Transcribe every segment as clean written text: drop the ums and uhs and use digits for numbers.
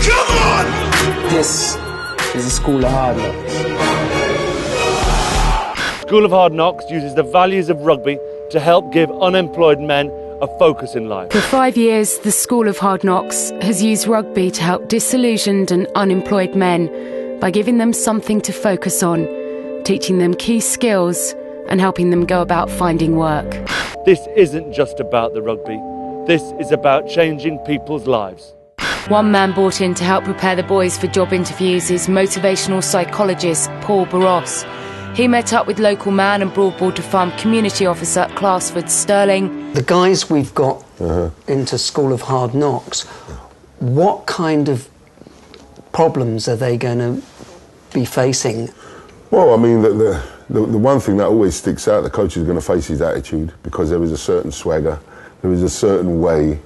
Come on! This is a school of hard knocks. School of Hard Knocks uses the values of rugby to help give unemployed men a focus in life. For 5 years, the School of Hard Knocks has used rugby to help disillusioned and unemployed men by giving them something to focus on, teaching them key skills and helping them go about finding work. This isn't just about the rugby. This is about changing people's lives. One man brought in to help prepare the boys for job interviews is motivational psychologist Paul Boross. He met up with local man and Broadwater Farm community officer Classford Sterling. The guys we've got into School of Hard Knocks, what kind of problems are they going to be facing? Well, I mean, the one thing that always sticks out, the coach is going to face his attitude, because there is a certain swagger, there is a certain way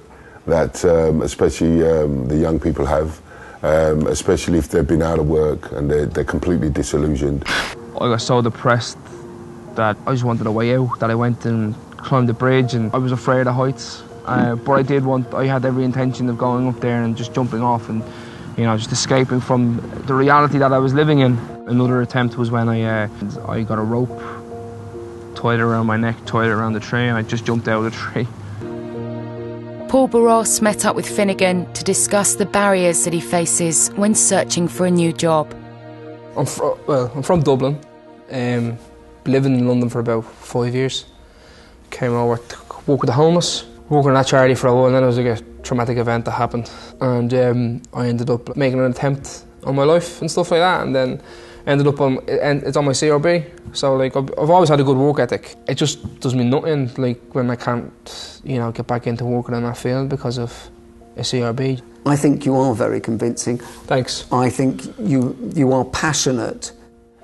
that especially the young people have, especially if they've been out of work and they're completely disillusioned. I got so depressed that I just wanted a way out, that I went and climbed the bridge, and I was afraid of heights. But I had every intention of going up there and just jumping off and, you know, just escaping from the reality that I was living in. Another attempt was when I got a rope, tied it around my neck, tied it around the tree, and I just jumped out of the tree. Paul Boross met up with Finnegan to discuss the barriers that he faces when searching for a new job. I'm from Dublin, living in London for about 5 years. Came over to work with the homeless, working at charity for a while, and then there was like a traumatic event that happened, and I ended up making an attempt on my life and stuff like that, and then ended up it's on my CRB. So like I've always had a good work ethic. It just does me nothing like when I can't, you know, get back into working in that field because of a CRB. I think you are very convincing. Thanks. I think you are passionate,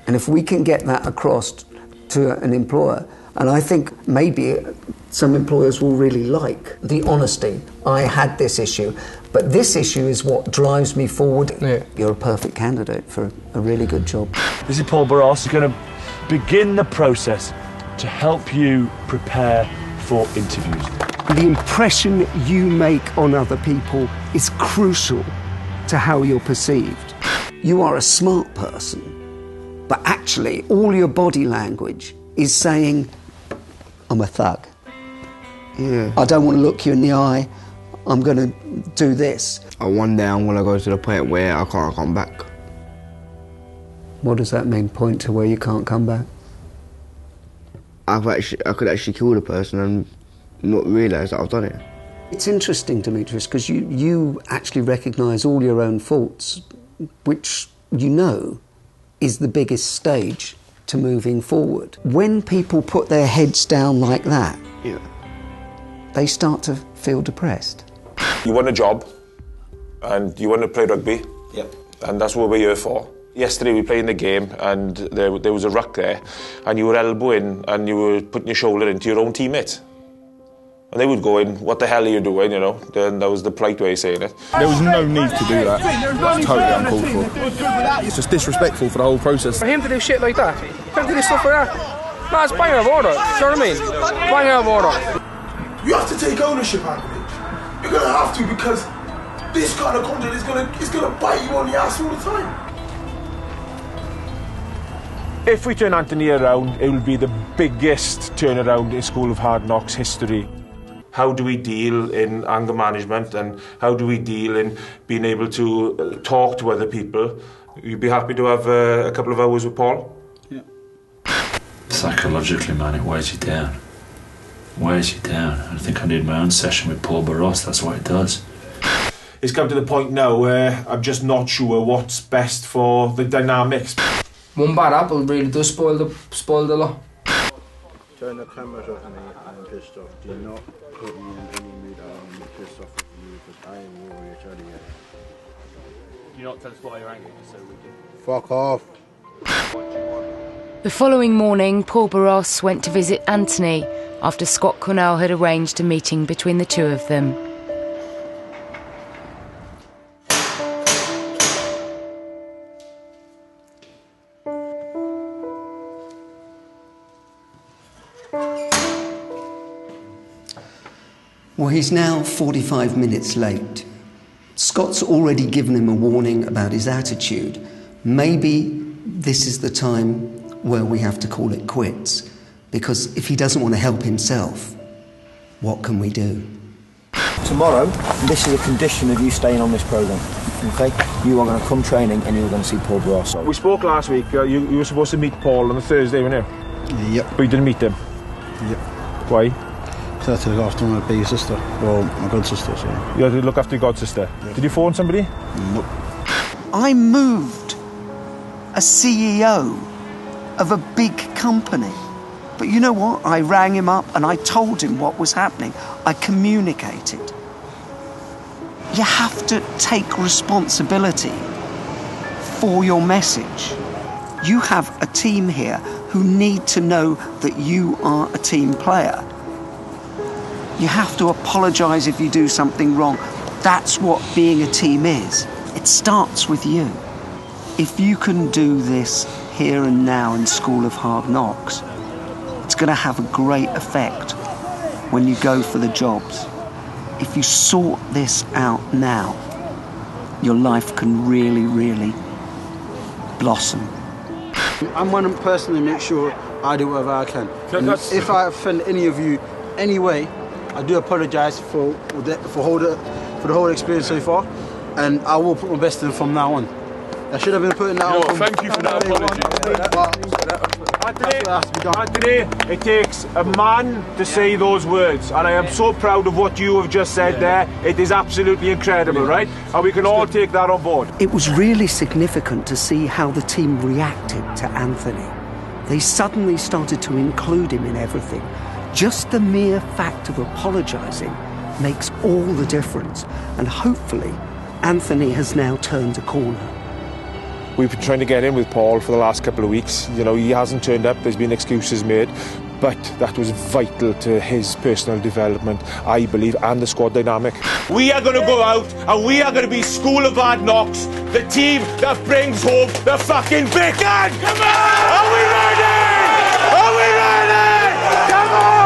and if we can get that across to an employer, and I think maybe some employers will really like the honesty. I had this issue, but this issue is what drives me forward. Yeah. You're a perfect candidate for a really good job. This is Paul Boross, who's going to begin the process to help you prepare for interviews. The impression you make on other people is crucial to how you're perceived. You are a smart person, but actually all your body language is saying, I'm a thug. Yeah. I don't want to look you in the eye. I'm going to do this. One day I'm going to go to the point where I can't come back. What does that mean, point to where you can't come back? I could actually kill the person and not realise that I've done it. It's interesting, Demetrius, because you actually recognise all your own faults, which you know is the biggest stage to moving forward. When people put their heads down like that, they start to feel depressed. You want a job and you want to play rugby, and that's what we're here for. Yesterday we played in the game and there was a ruck there, and you were elbowing and you were putting your shoulder into your own teammate. And they would go in, what the hell are you doing, you know? Then that was the polite way of saying it. There was no need to do that. It's totally uncalled for. It's just disrespectful for the whole process. For him to do shit like that, for him to do stuff like that, no, it's bang out of order, do you know what I mean? Bang out of order. You have to take ownership out of it. You're going to have to, because this kind of content is going to bite you on the ass all the time. If we turn Anthony around, it will be the biggest turnaround in School of Hard Knocks history. How do we deal in anger management, and how do we deal in being able to talk to other people? You'd be happy to have a couple of hours with Paul? Yeah. Psychologically, man, it wears you down. Wears you down. I think I need my own session with Paul Boross, that's what it does. It's come to the point now where I'm just not sure what's best for the dynamics. One bad apple really does spoil the lot. Turn the cameras off me, I'm pissed off. Do not put me in any mood I'm pissed off with you, because I am really trying to get it. Do you not tell us why you're angry, so we can... Fuck off. The following morning, Paul Boross went to visit Anthony after Scott Quinnell had arranged a meeting between the two of them. Well, he's now 45 minutes late. Scott's already given him a warning about his attitude. Maybe this is the time where we have to call it quits, because if he doesn't want to help himself, what can we do? Tomorrow, this is a condition of you staying on this programme, okay? You are going to come training and you're going to see Paul Boross. We spoke last week, you were supposed to meet Paul on the Thursday, weren't you? Yep. But you didn't meet him? Yep. Why? Because I had to look after my big sister, well, my god sister, so... You had to look after your god sister? Yep. Did you phone somebody? Nope. I moved a CEO of a big company. But you know what? I rang him up and I told him what was happening. I communicated. You have to take responsibility for your message. You have a team here who need to know that you are a team player. You have to apologise if you do something wrong. That's what being a team is. It starts with you. If you can do this here and now in School of Hard Knocks, it's going to have a great effect when you go for the jobs. If you sort this out now, your life can really, really blossom. I'm one person to make sure I do whatever I can. And if I offend any of you anyway, I do apologise for the whole experience so far, and I will put my best in from now on. I should have been putting that on. Thank you for that apology. Anthony, it takes a man to say those words, and I am so proud of what you have just said there. It is absolutely incredible, right? And we can all take that on board. It was really significant to see how the team reacted to Anthony. They suddenly started to include him in everything. Just the mere fact of apologising makes all the difference, and hopefully Anthony has now turned a corner. We've been trying to get in with Paul for the last couple of weeks. You know, he hasn't turned up, there's been excuses made, but that was vital to his personal development, I believe, and the squad dynamic. We are going to go out and we are going to be School of Hard Knocks, the team that brings home the fucking bacon! Come on! Are we ready? Are we ready? Come on!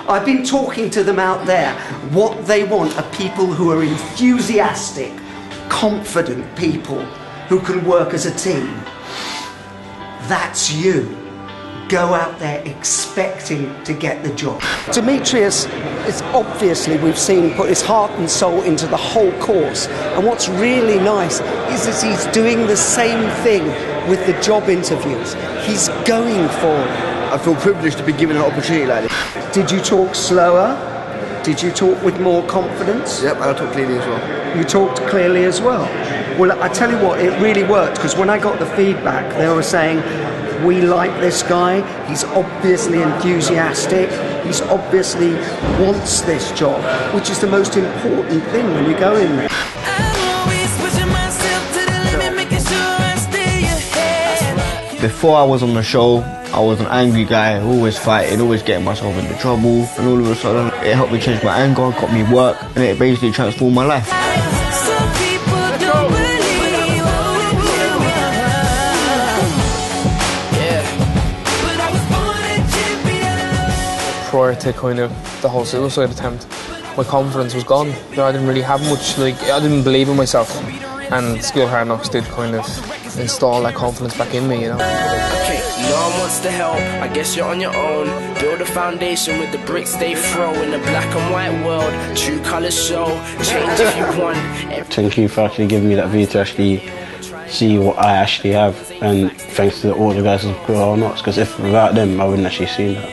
I've been talking to them out there. What they want are people who are enthusiastic, confident people who can work as a team. That's you. Go out there expecting to get the job. Demetrius is obviously, we've seen, put his heart and soul into the whole course. And what's really nice is that he's doing the same thing with the job interviews. He's going for it. I feel privileged to be given an opportunity like this. Did you talk slower? Did you talk with more confidence? Yep, and I talked clearly as well. You talked clearly as well? Well, I tell you what, it really worked, because when I got the feedback, they were saying, we like this guy, he's obviously enthusiastic, he's obviously wants this job, which is the most important thing when you go in there. Before I was on the show, I was an angry guy, always fighting, always getting myself into trouble, and all of a sudden it helped me change my anger, got me work, and it basically transformed my life. Prior to kind of the whole suicide attempt, my confidence was gone. I didn't really have much, I didn't believe in myself, and School of Hard Knocks did kind of install that confidence back in me, you know. Okay, no one wants to help, I guess you're on your own. Build a foundation with the bricks they throw. In the black and white world, true colours show. Change if you want. Thank you for actually giving me that view to actually see what I actually have, and thanks to all the guys of School of Hard Knocks, because if without them I wouldn't actually seen that.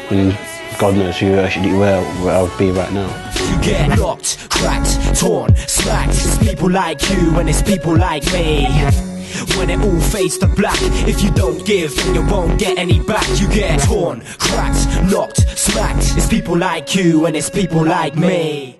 And God knows who actually where I would be right now. You get locked, cracked, torn, smacked. It's people like you and it's people like me. When it all fades to black, if you don't give, then you won't get any back. You get torn, cracked, knocked, smacked. It's people like you and it's people like me.